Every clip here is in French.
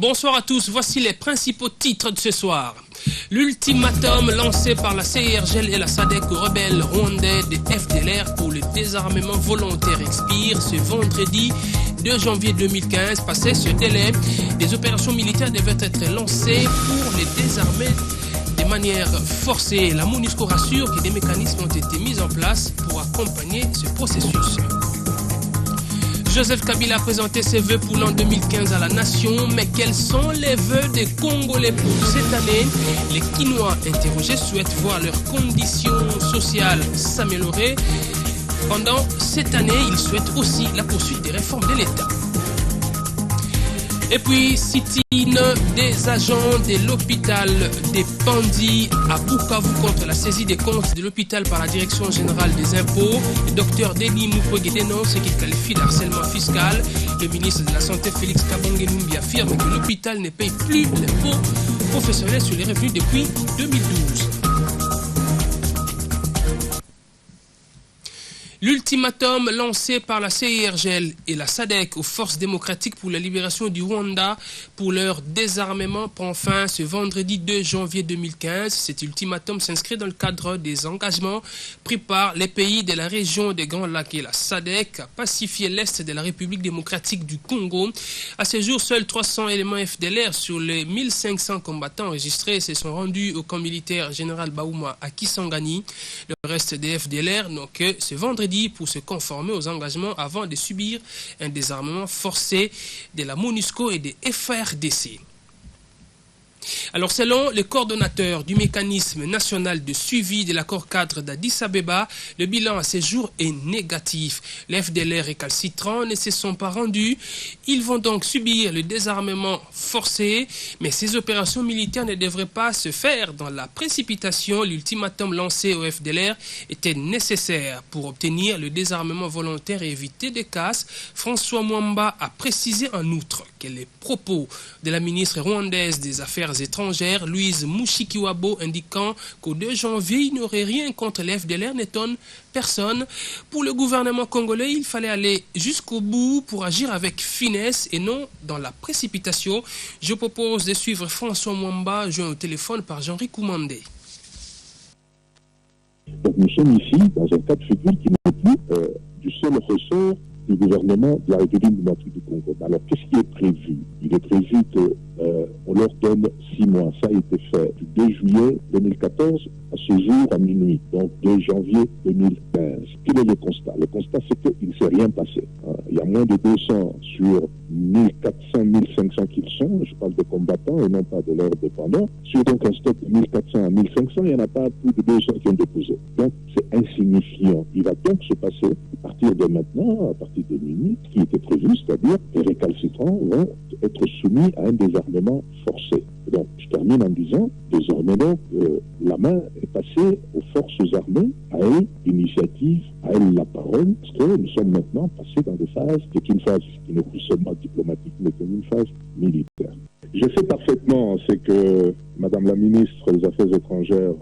Bonsoir à tous, voici les principaux titres de ce soir. L'ultimatum lancé par la CIRGL et la SADC aux rebelles rwandais des FDLR pour le désarmement volontaire expire ce vendredi 2 janvier 2015. Passé ce délai, des opérations militaires devaient être lancées pour les désarmer de manière forcée. La MONUSCO rassure que des mécanismes ont été mis en place pour accompagner ce processus. Joseph Kabila a présenté ses vœux pour l'an 2015 à la nation, mais quels sont les vœux des Congolais pour cette année? Les Quinois interrogés souhaitent voir leurs conditions sociales s'améliorer. Pendant cette année, ils souhaitent aussi la poursuite des réformes de l'État. Et puis, sit-in des agents de l'hôpital des Pandis à Bukavu contre la saisie des comptes de l'hôpital par la Direction générale des impôts. Le docteur Denis Mukwege dénonce ce qu'il qualifie d'harcèlement fiscal. Le ministre de la Santé, Félix Kabange-Numbi, affirme que l'hôpital ne paye plus l'impôt professionnel sur les revenus depuis 2012. L'ultimatum lancé par la CIRGL et la SADC aux forces démocratiques pour la libération du Rwanda pour leur désarmement prend fin ce vendredi 2 janvier 2015. Cet ultimatum s'inscrit dans le cadre des engagements pris par les pays de la région des Grands Lacs et la SADC à pacifier l'Est de la République démocratique du Congo. À ce jour, seuls 300 éléments FDLR sur les 1500 combattants enregistrés se sont rendus au camp militaire général Baouma à Kisangani. Le reste des FDLR n'ont que ce vendredi pour se conformer aux engagements avant de subir un désarmement forcé de la MONUSCO et des FARDC. Alors, selon le coordonnateur du mécanisme national de suivi de l'accord cadre d'Addis Abeba, le bilan à ce jour est négatif. Les FDLR récalcitrants ne se sont pas rendus. Ils vont donc subir le désarmement forcé, mais ces opérations militaires ne devraient pas se faire dans la précipitation. L'ultimatum lancé au FDLR était nécessaire pour obtenir le désarmement volontaire et éviter des casses. François Mwamba a précisé en outre que les propos de la ministre rwandaise des Affaires étrangères, Louise Mushikiwabo, indiquant qu'au 2 janvier, il n'y aurait rien contre les FDLR, n'étonne personne. Pour le gouvernement congolais, il fallait aller jusqu'au bout pour agir avec finesse et non dans la précipitation. Je propose de suivre François Mwamba, joint au téléphone par Jean-Ri Koumandé. Donc nous sommes ici dans un cas de figure qui n'est plus du seul ressort du gouvernement de la République démocratique du Congo. Alors, qu'est-ce qui est prévu? Il est prévu qu'on leur donne 6 mois. Ça a été fait du 2 juillet 2014 à ce jour à minuit, donc 2 janvier 2015. Quel est le constat? Le constat, c'est qu'il ne s'est rien passé. Il y a moins de 200 sur 1400, 1500 qu'ils sont. Je parle de combattants et non pas de leurs dépendants. Sur donc un stock de 1400 à 1500, il n'y en a pas plus de 200 qui ont déposé. Donc, c'est insignifiant. Il va donc se passer, à partir de maintenant, à partir de minuit, ce qui était prévu, c'est-à-dire que les récalcitrants vont être soumis à un désarmement forcé. Et donc, je termine en disant, désormais donc, la main est passée aux forces armées, à elles l'initiative, à elles la parole, parce que nous sommes maintenant passés dans des phases, qui est une phase qui n'est plus seulement diplomatique, mais qui est une phase militaire. Je sais parfaitement ce que Madame la ministre des Affaires étrangères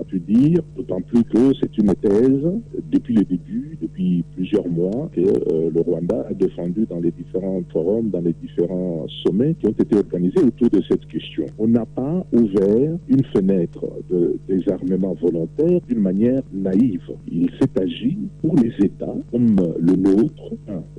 a pu dire, d'autant plus que c'est une thèse, depuis le début, depuis plusieurs mois, que le Rwanda a défendu dans les différents forums, dans les différents sommets qui ont été organisés autour de cette question. On n'a pas ouvert une fenêtre de désarmement volontaire d'une manière naïve. Il s'est agi pour les États, comme le nôtre,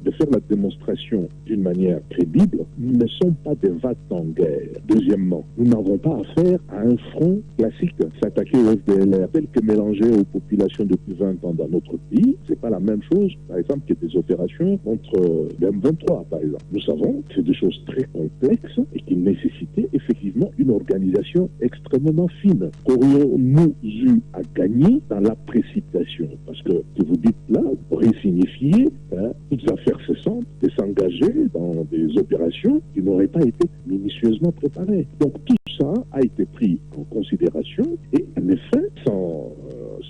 de faire la démonstration d'une manière crédible. Nous ne sommes pas des va-t-en guerre. Deuxièmement, nous n'avons pas affaire à un front classique. S'attaquer au FDLR tel que mélangé aux populations depuis 20 ans dans notre pays, c'est pas la même chose, par exemple, que des opérations contre le M23, par exemple. Nous savons que c'est des choses très complexes et qui nécessitaient effectivement une organisation extrêmement fine. Qu'aurions-nous eu à gagner dans la précipitation? Parce que ce que vous dites là pourrait signifier toutes affaires cessantes de s'engager dans des opérations qui n'auraient pas été minutieusement préparées. Donc tout ça a été pris en considération et en effet, sans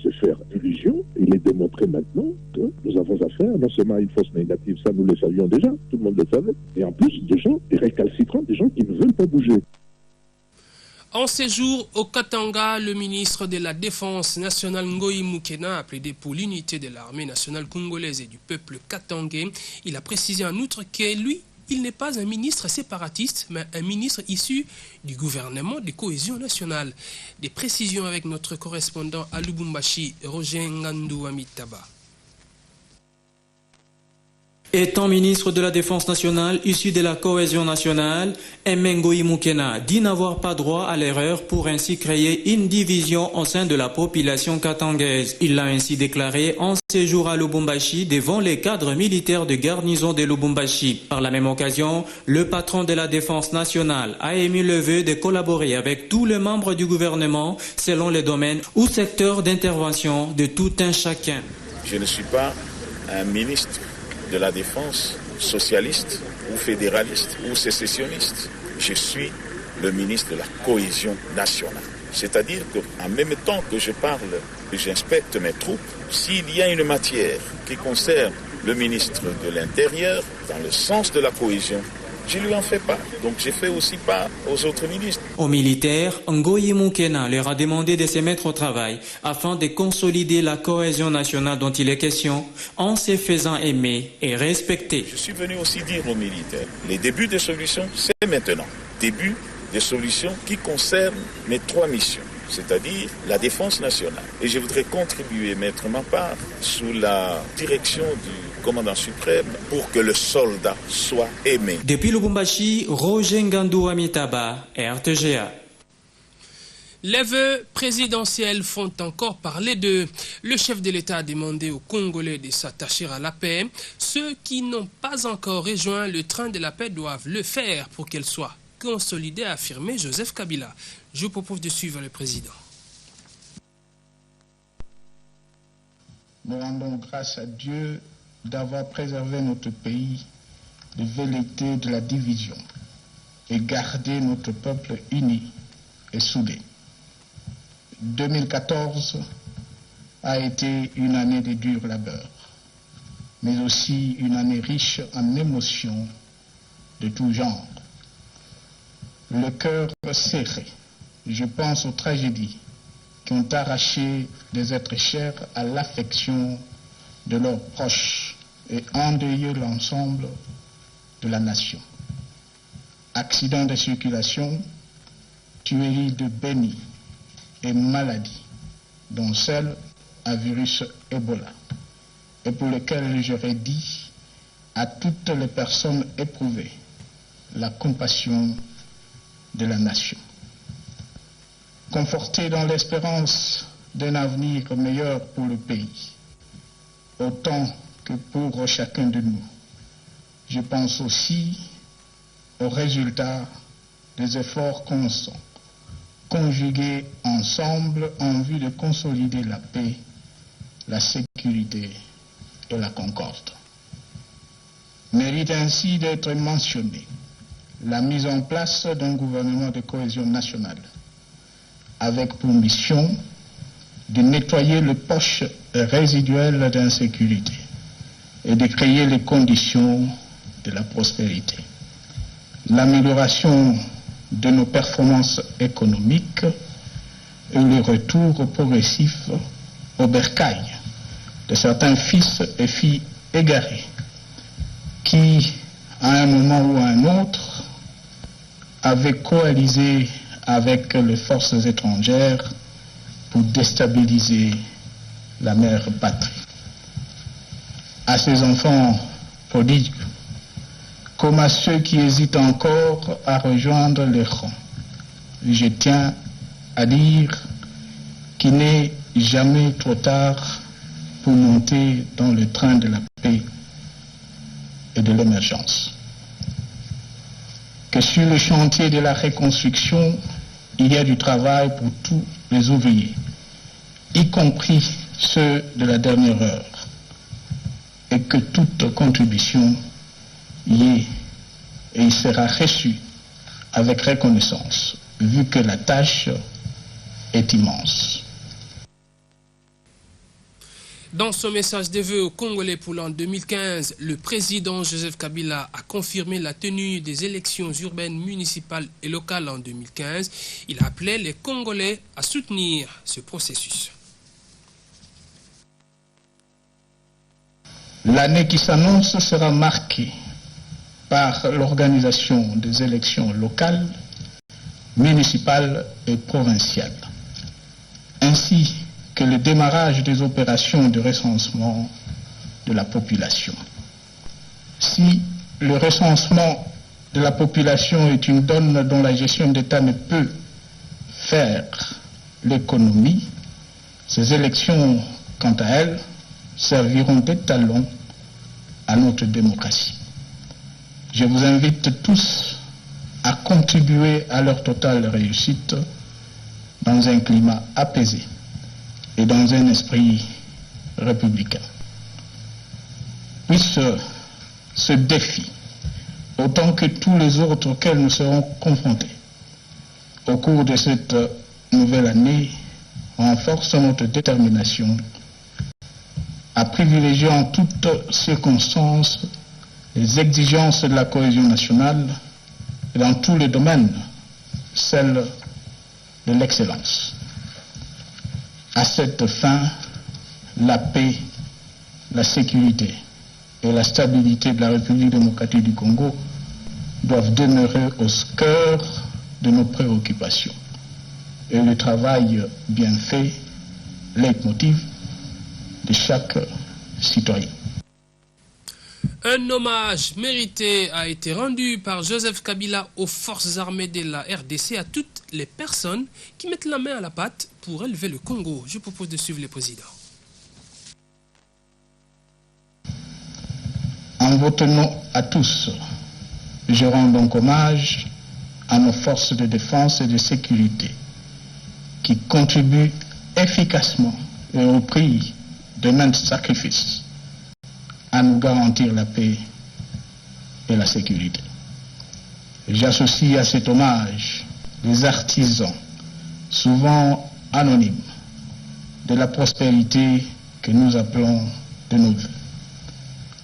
se faire illusion, il est démontré maintenant que nous avons affaire non seulement à une force négative, ça nous le savions déjà, tout le monde le savait, et en plus des gens, des récalcitrants, des gens qui ne veulent pas bouger. En séjour au Katanga, le ministre de la Défense nationale Ngoï Mukena a plaidé pour l'unité de l'armée nationale congolaise et du peuple katangais. Il a précisé en outre que lui il n'est pas un ministre séparatiste, mais un ministre issu du gouvernement de cohésion nationale. Des précisions avec notre correspondant à Lubumbashi, Roger Ngandou Amitaba. Étant ministre de la Défense nationale issu de la cohésion nationale, Emengoï Moukena dit n'avoir pas droit à l'erreur pour ainsi créer une division au sein de la population katangaise. Il l'a ainsi déclaré en séjour à Lubumbashi devant les cadres militaires de garnison de Lubumbashi. Par la même occasion, le patron de la Défense nationale a émis le vœu de collaborer avec tous les membres du gouvernement selon les domaines ou secteurs d'intervention de tout un chacun. Je ne suis pas un ministre de la défense socialiste ou fédéraliste ou sécessionniste. Je suis le ministre de la cohésion nationale. C'est-à-dire qu'en même temps que je parle, que j'inspecte mes troupes, s'il y a une matière qui concerne le ministre de l'Intérieur, dans le sens de la cohésion, je lui en fais part. Donc je fais aussi part aux autres ministres. Aux militaires, Ngoyi Moukena leur a demandé de se mettre au travail afin de consolider la cohésion nationale dont il est question en se faisant aimer et respecter. Je suis venu aussi dire aux militaires, les débuts de solutions, c'est maintenant. Début de solutions qui concernent mes 3 missions, c'est-à-dire la défense nationale. Et je voudrais contribuer, mettre ma part sous la direction du commandant suprême pour que le soldat soit aimé. Depuis Lubumbashi, Roger Ngandou Amitaba, RTGA. Les vœux présidentiels font encore parler d'eux. Le chef de l'État a demandé aux Congolais de s'attacher à la paix. Ceux qui n'ont pas encore rejoint le train de la paix doivent le faire pour qu'elle soit consolidée, a affirmé Joseph Kabila. Je vous propose de suivre le président. Nous rendons grâce à Dieu d'avoir préservé notre pays de velléités de la division et gardé notre peuple uni et soudé. 2014 a été une année de dur labeur, mais aussi une année riche en émotions de tout genre. Le cœur serré, je pense aux tragédies qui ont arraché des êtres chers à l'affection de leurs proches et endeuillé l'ensemble de la nation. Accidents de circulation, tueries de Béni et maladies, dont celle à virus Ebola, et pour lesquelles j'aurais dit à toutes les personnes éprouvées la compassion de la nation. Conforté dans l'espérance d'un avenir meilleur pour le pays, autant que pour chacun de nous. Je pense aussi aux résultats des efforts constants, conjugués ensemble en vue de consolider la paix, la sécurité et la concorde. Mérite ainsi d'être mentionné la mise en place d'un gouvernement de cohésion nationale, avec pour mission de nettoyer les poches résiduelles d'insécurité et de créer les conditions de la prospérité. L'amélioration de nos performances économiques et le retour progressif au bercail de certains fils et filles égarés qui, à un moment ou à un autre, avaient coalisé avec les forces étrangères pour déstabiliser la mère patrie. À ces enfants prodigues, comme à ceux qui hésitent encore à rejoindre les rangs, je tiens à dire qu'il n'est jamais trop tard pour monter dans le train de la paix et de l'émergence. Que sur le chantier de la reconstruction, il y a du travail pour tous les ouvriers, y compris ceux de la dernière heure, et que toute contribution y est et y sera reçue avec reconnaissance, vu que la tâche est immense. Dans son message de vœux aux Congolais pour l'an 2015, le président Joseph Kabila a confirmé la tenue des élections urbaines, municipales et locales en 2015. Il a appelé les Congolais à soutenir ce processus. L'année qui s'annonce sera marquée par l'organisation des élections locales, municipales et provinciales, ainsi que le démarrage des opérations de recensement de la population. Si le recensement de la population est une donne dont la gestion d'État ne peut faire l'économie, ces élections, quant à elles, serviront d'étalon à notre démocratie. Je vous invite tous à contribuer à leur totale réussite dans un climat apaisé et dans un esprit républicain. Puisse ce défi, autant que tous les autres auxquels nous serons confrontés au cours de cette nouvelle année, renforce notre détermination à privilégier en toutes circonstances les exigences de la cohésion nationale et dans tous les domaines, celle de l'excellence. À cette fin, la paix, la sécurité et la stabilité de la République démocratique du Congo doivent demeurer au cœur de nos préoccupations. Et le travail bien fait, leitmotiv de chaque citoyen. Un hommage mérité a été rendu par Joseph Kabila aux forces armées de la RDC, à toutes les personnes qui mettent la main à la pâte pour élever le Congo. Je propose de suivre le président. En votre nom à tous, je rends donc hommage à nos forces de défense et de sécurité qui contribuent efficacement et au prix de maints sacrifices à nous garantir la paix et la sécurité. J'associe à cet hommage les artisans, souvent anonymes, de la prospérité que nous appelons de nos voeux.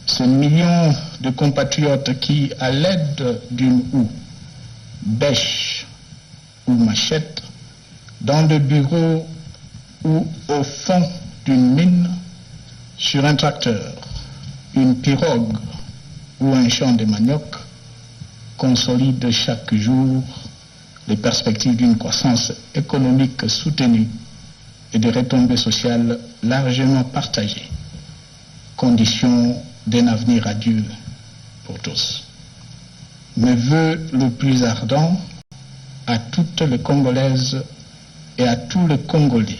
Ces millions de compatriotes qui, à l'aide d'une houe, bêche ou machette, dans le bureau ou au fond d'une mine, sur un tracteur, une pirogue ou un champ de manioc, consolident chaque jour les perspectives d'une croissance économique soutenue et de retombées sociales largement partagées, condition d'un avenir radieux pour tous. Mes vœux le plus ardent à toutes les Congolaises et à tous les Congolais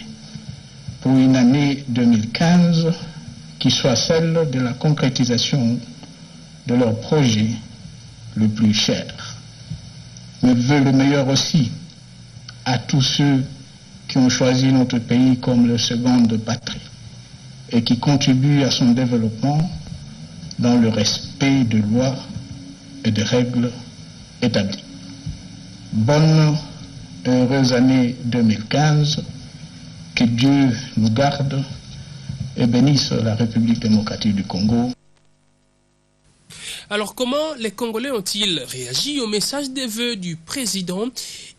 pour une année 2015 qui soit celle de la concrétisation de leur projet le plus cher. Mes vœux le meilleur aussi à tous ceux qui ont choisi notre pays comme leur seconde patrie et qui contribuent à son développement dans le respect de lois et de règles établies. Bonne et heureuse année 2015, que Dieu nous garde et bénisse la République démocratique du Congo. Alors comment les Congolais ont-ils réagi au message des vœux du président?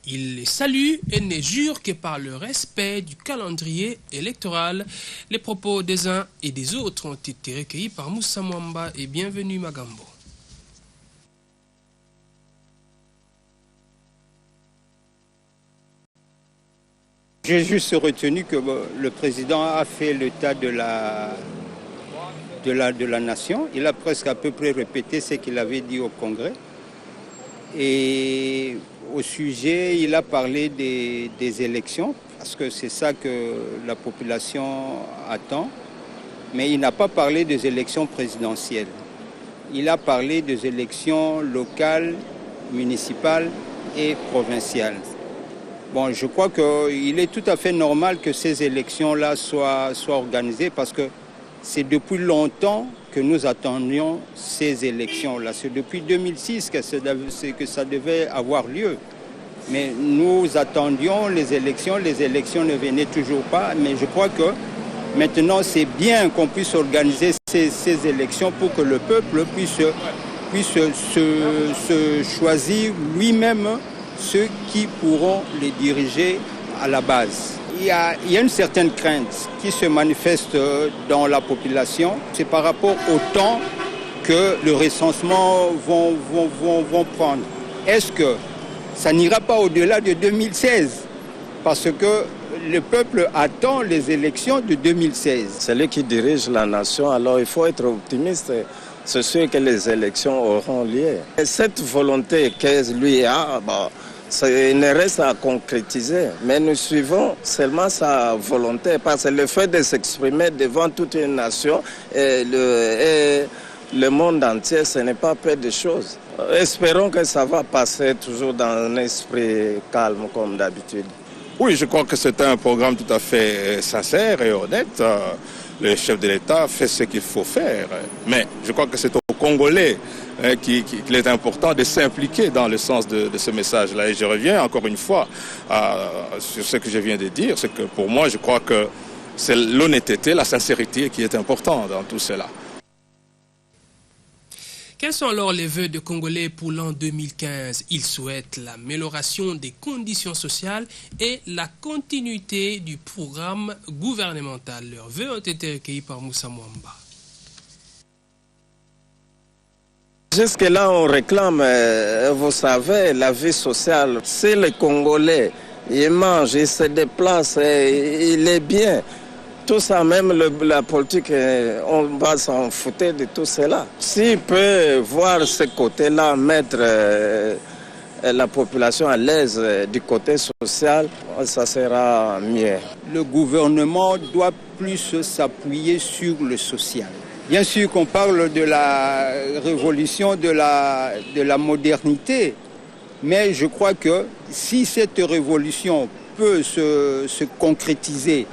Ils les saluent et ne jurent que par le respect du calendrier électoral. Les propos des uns et des autres ont été recueillis par Moussa Mwamba et Bienvenue Magambo. J'ai juste retenu que le président a fait l'état de la nation. Il a presque à peu près répété ce qu'il avait dit au Congrès. Et au sujet, il a parlé des élections, parce que c'est ça que la population attend. Mais il n'a pas parlé des élections présidentielles. Il a parlé des élections locales, municipales et provinciales. Bon, je crois qu'il est tout à fait normal que ces élections-là soient organisées parce que c'est depuis longtemps que nous attendions ces élections-là. C'est depuis 2006 que ça devait avoir lieu. Mais nous attendions les élections ne venaient toujours pas. Mais je crois que maintenant c'est bien qu'on puisse organiser ces élections pour que le peuple puisse se choisir lui-même ceux qui pourront les diriger à la base. Il y a une certaine crainte qui se manifeste dans la population. C'est par rapport au temps que le recensement vont prendre. Est-ce que ça n'ira pas au-delà de 2016? Parce que le peuple attend les élections de 2016. C'est lui qui dirige la nation, alors il faut être optimiste. C'est sûr que les élections auront lieu. Et cette volonté que lui a, ça ne reste à concrétiser. Mais nous suivons seulement sa volonté, parce que le fait de s'exprimer devant toute une nation et le monde entier, ce n'est pas peu de choses. Espérons que ça va passer toujours dans un esprit calme comme d'habitude. Oui, je crois que c'est un programme tout à fait sincère et honnête. Le chef de l'État fait ce qu'il faut faire. Mais je crois que c'est aux Congolais qu'il est important de s'impliquer dans le sens de ce message-là. Et je reviens encore une fois sur ce que je viens de dire. C'est que pour moi, je crois que c'est l'honnêteté, la sincérité qui est importante dans tout cela. Quels sont alors les vœux des Congolais pour l'an 2015? Ils souhaitent l'amélioration des conditions sociales et la continuité du programme gouvernemental. Leurs vœux ont été recueillis par Moussa Mwamba. Jusque-là, on réclame, vous savez, la vie sociale. Si les Congolais, ils mangent, ils se déplacent, il est bien. Tout ça, même la politique, on va s'en foutre de tout cela. S'il peut voir ce côté-là, mettre la population à l'aise du côté social, ça sera mieux. Le gouvernement doit plus s'appuyer sur le social. Bien sûr qu'on parle de la révolution de la modernité, mais je crois que si cette révolution peut se concrétiser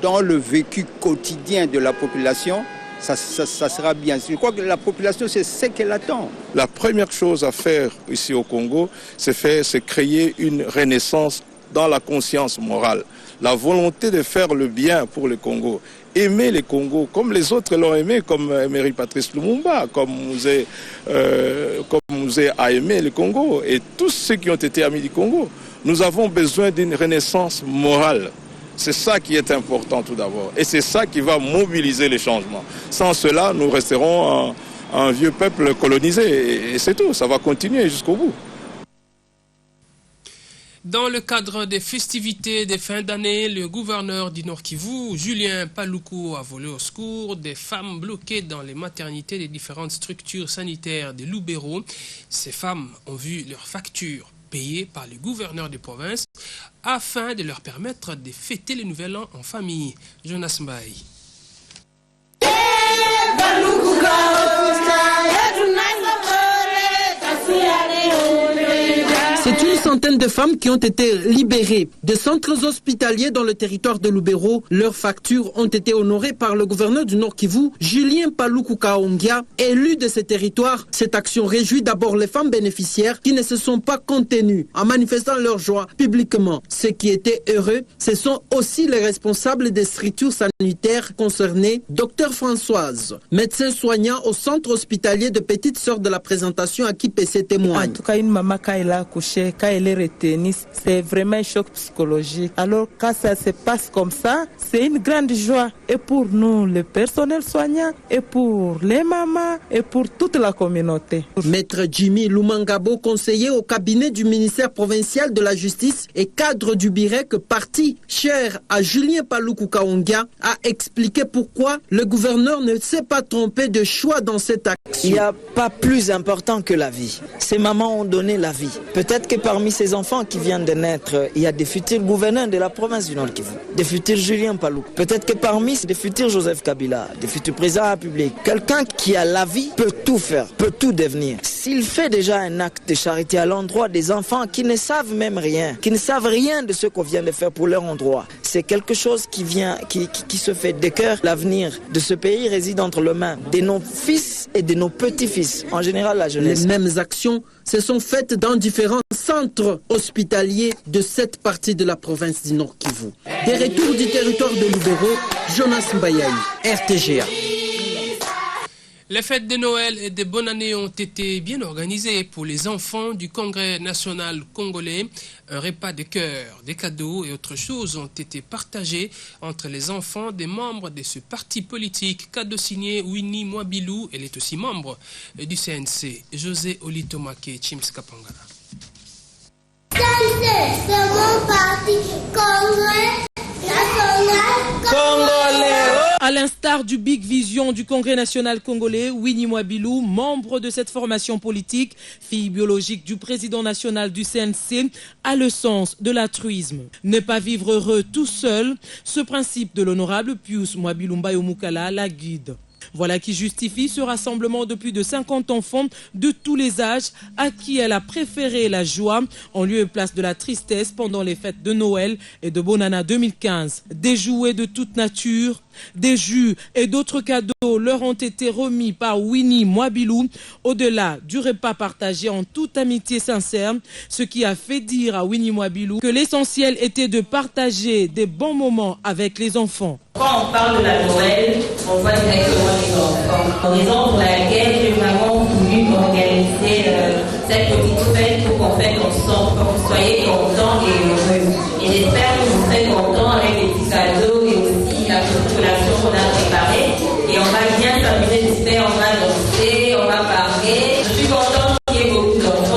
dans le vécu quotidien de la population, ça sera bien. Je crois que la population, c'est ce qu'elle attend. La première chose à faire ici au Congo, c'est créer une renaissance dans la conscience morale. La volonté de faire le bien pour le Congo. Aimer le Congo comme les autres l'ont aimé, comme Emery Patrice Lumumba, comme Mouzé a aimé le Congo, et tous ceux qui ont été amis du Congo. Nous avons besoin d'une renaissance morale. C'est ça qui est important tout d'abord. Et c'est ça qui va mobiliser les changements. Sans cela, nous resterons un vieux peuple colonisé. Et c'est tout, ça va continuer jusqu'au bout. Dans le cadre des festivités de fin d'année, le gouverneur du Nord Kivu, Julien Paluku, a volé au secours des femmes bloquées dans les maternités des différentes structures sanitaires de Lubero. Ces femmes ont vu leurs factures payées par le gouverneur de province afin de leur permettre de fêter le nouvel an en famille. Jonas Mbaye. C'est une centaine de femmes qui ont été libérées de centres hospitaliers dans le territoire de Lubero. Leurs factures ont été honorées par le gouverneur du Nord Kivu, Julien Paluku Kaongia, élu de ce territoire. Cette action réjouit d'abord les femmes bénéficiaires qui ne se sont pas contenues en manifestant leur joie publiquement. Ceux qui étaient heureux, ce sont aussi les responsables des structures sanitaires concernées. Docteur Françoise, médecin soignant au centre hospitalier de Petite Sœur de la Présentation, à qui PC témoigne. En tout cas, une maman, quand elle a accouché, quand elle est retenue, c'est vraiment un choc psychologique. Alors, quand ça se passe comme ça, c'est une grande joie. Et pour nous, le personnel soignant, et pour les mamans, et pour toute la communauté. Maître Jimmy Lumangabo, conseiller au cabinet du ministère provincial de la Justice et cadre du BIREC, parti cher à Julien Paluku Kaongia, a expliqué pourquoi le gouverneur ne s'est pas trompé de choix dans cette action. Il n'y a pas plus important que la vie. Ces mamans ont donné la vie. Peut-être que parmi ces enfants qui viennent de naître, il y a des futurs gouverneurs de la province du Nord Kivu, des futurs Julien Paluku. Peut-être que parmi des futurs Joseph Kabila, des futurs présidents de la République. Quelqu'un qui a la vie peut tout faire, peut tout devenir. S'il fait déjà un acte de charité à l'endroit des enfants qui ne savent même rien, qui ne savent rien de ce qu'on vient de faire pour leur endroit, c'est quelque chose qui se fait de cœur. L'avenir de ce pays réside entre les mains de nos fils et de nos petits-fils, en général la jeunesse. Les mêmes actions se sont faites dans différents centres hospitaliers de cette partie de la province du Nord Kivu. Des retours du territoire de Lubero, Jonas Mbayaï, RTGA. Les fêtes de Noël et de bonne année ont été bien organisées pour les enfants du Congrès national congolais. Un repas de cœur, des cadeaux et autres choses ont été partagés entre les enfants des membres de ce parti politique. Cadeau signé Winnie Mwabilou, elle est aussi membre du CNC. José Olitomake Chims Kapangala. C'est mon parti Congrès national congolais. À l'instar du Big Vision du Congrès national congolais, Winnie Mwabilou, membre de cette formation politique, fille biologique du président national du CNC, a le sens de l'altruisme. Ne pas vivre heureux tout seul, ce principe de l'honorable Pius Mwabilou Mbayo Mukala la guide. Voilà qui justifie ce rassemblement de plus de 50 enfants de tous les âges à qui elle a préféré la joie en lieu et place de la tristesse pendant les fêtes de Noël et de Bonana 2015. Des jouets de toute nature, des jus et d'autres cadeaux leur ont été remis par Winnie Mwabilou au-delà du repas partagé en toute amitié sincère, ce qui a fait dire à Winnie Mwabilou que l'essentiel était de partager des bons moments avec les enfants. Quand on parle de la Noël, on voit directement les enfants. Raison pour laquelle j'ai vraiment voulu organiser cette petite fête pour qu'on fête ensemble, pour que vous soyez contents et heureux. Et j'espère que vous serez contents avec les petits cadeaux et aussi la petite relation qu'on a préparée. Et on va bien s'amuser, j'espère, on va danser, on va parler. Je suis contente.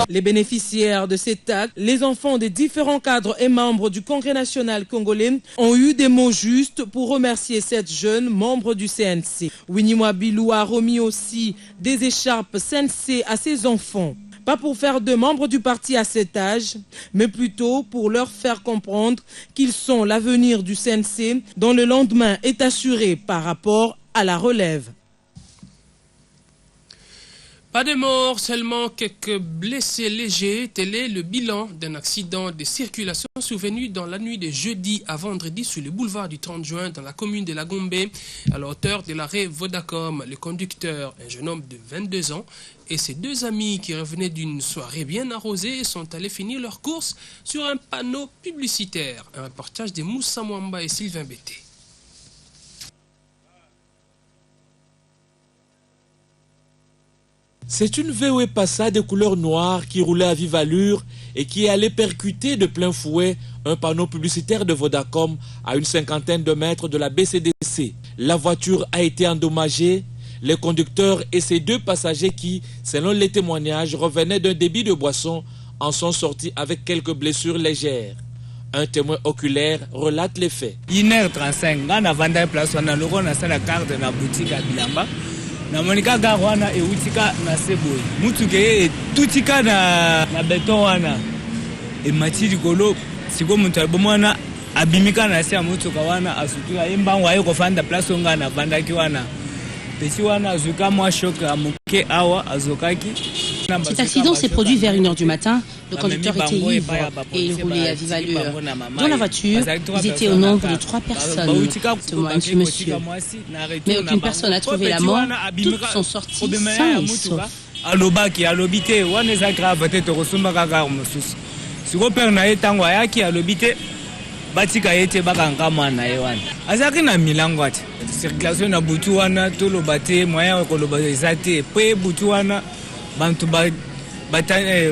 Les bénéficiaires de cet acte, les enfants des différents cadres et membres du Congrès national congolais, ont eu des mots justes pour remercier cette jeune membre du CNC. Winnie Mwabilou a remis aussi des écharpes CNC à ses enfants. Pas pour faire de membres du parti à cet âge, mais plutôt pour leur faire comprendre qu'ils sont l'avenir du CNC, dont le lendemain est assuré par rapport à la relève. Pas de morts, seulement quelques blessés légers. Tel est le bilan d'un accident de circulation survenu dans la nuit de jeudi à vendredi sur le boulevard du 30 juin dans la commune de La Gombe, à la hauteur de l'arrêt Vodacom. Le conducteur, un jeune homme de 22 ans, et ses deux amis qui revenaient d'une soirée bien arrosée sont allés finir leur course sur un panneau publicitaire. Un reportage de Moussa Mwamba et Sylvain Bété. C'est une VW Passat de couleur noire qui roulait à vive allure et qui est allée percuter de plein fouet un panneau publicitaire de Vodacom à une cinquantaine de mètres de la BCDC. La voiture a été endommagée. Les conducteurs et ses deux passagers qui, selon les témoignages, revenaient d'un débit de boisson en sont sortis avec quelques blessures légères. Un témoin oculaire relate les faits. 1h35, on a vendu place, on a la carte de la boutique à Bilamba. Na monika garwana e utika na seboy mutuke e tutika na beton wana e matiri golo siko muntu abomwana abimika na sia mutuka wana asutula imbango ayo ko fanda place nga na vandaki wana pesi wana azuka mwa choc amuke awa azokaki. Cet accident s'est produit vers 1h du matin. Le conducteur était ivre et il roulait à vive allure. Dans la voiture, ils étaient au nombre de 3 personnes, témoigne ce monsieur. Mais aucune personne n'a trouvé la mort. Toutes sont sorties sains et saufs. Alobaki alobite wana za grave tete kosumba kaka mususu. Siko père na etango ayaki alobite batika yete bakanga mwana yewana. Azaki na milango ati. Circulation na butu wana tolo bate moyen ko lobazate pe butu wana bantu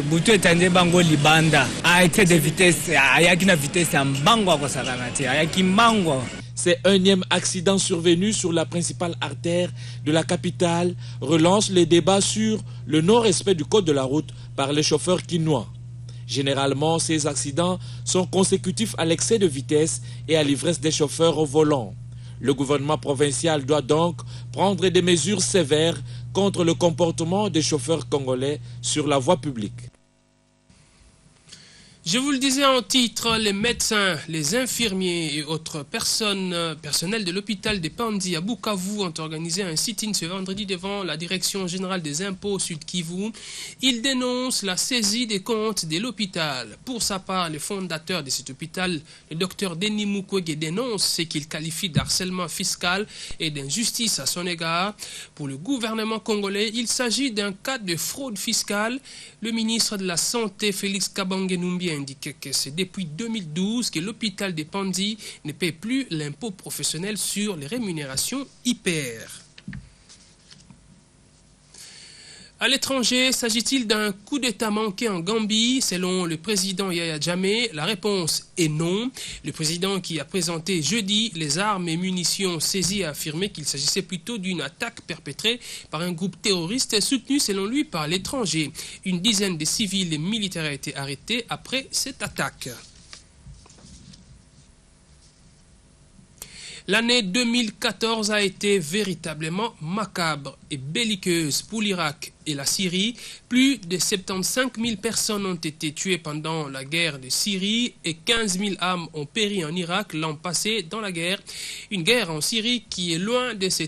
butu etande bango libanda a été de vitesse ayaki na vitesse mbango ko sakanati ayaki mbango. Cet énième accident survenu sur la principale artère de la capitale relance les débats sur le non-respect du code de la route par les chauffeurs qui noient. Généralement, ces accidents sont consécutifs à l'excès de vitesse et à l'ivresse des chauffeurs au volant. Le gouvernement provincial doit donc prendre des mesures sévères contre le comportement des chauffeurs congolais sur la voie publique. Je vous le disais en titre, les médecins, les infirmiers et autres personnels de l'hôpital de Pandi à Bukavu ont organisé un sit-in ce vendredi devant la direction générale des impôts Sud Kivu. Ils dénoncent la saisie des comptes de l'hôpital. Pour sa part, le fondateur de cet hôpital, le docteur Denis Mukwege, dénonce ce qu'il qualifie d'harcèlement fiscal et d'injustice à son égard. Pour le gouvernement congolais, il s'agit d'un cas de fraude fiscale. Le ministre de la Santé, Félix Kabange-Numbi, indiqué que c'est depuis 2012 que l'hôpital de Pandi ne paie plus l'impôt professionnel sur les rémunérations IPR. À l'étranger, s'agit-il d'un coup d'État manqué en Gambie? Selon le président Yahya Jammeh, la réponse est non. Le président qui a présenté jeudi les armes et munitions saisies a affirmé qu'il s'agissait plutôt d'une attaque perpétrée par un groupe terroriste soutenu selon lui par l'étranger. Une dizaine de civils et militaires a été arrêtés après cette attaque. L'année 2014 a été véritablement macabre et belliqueuse pour l'Irak et la Syrie. Plus de 75 000 personnes ont été tuées pendant la guerre de Syrie et 15 000 âmes ont péri en Irak l'an passé dans la guerre. Une guerre en Syrie qui est loin de ses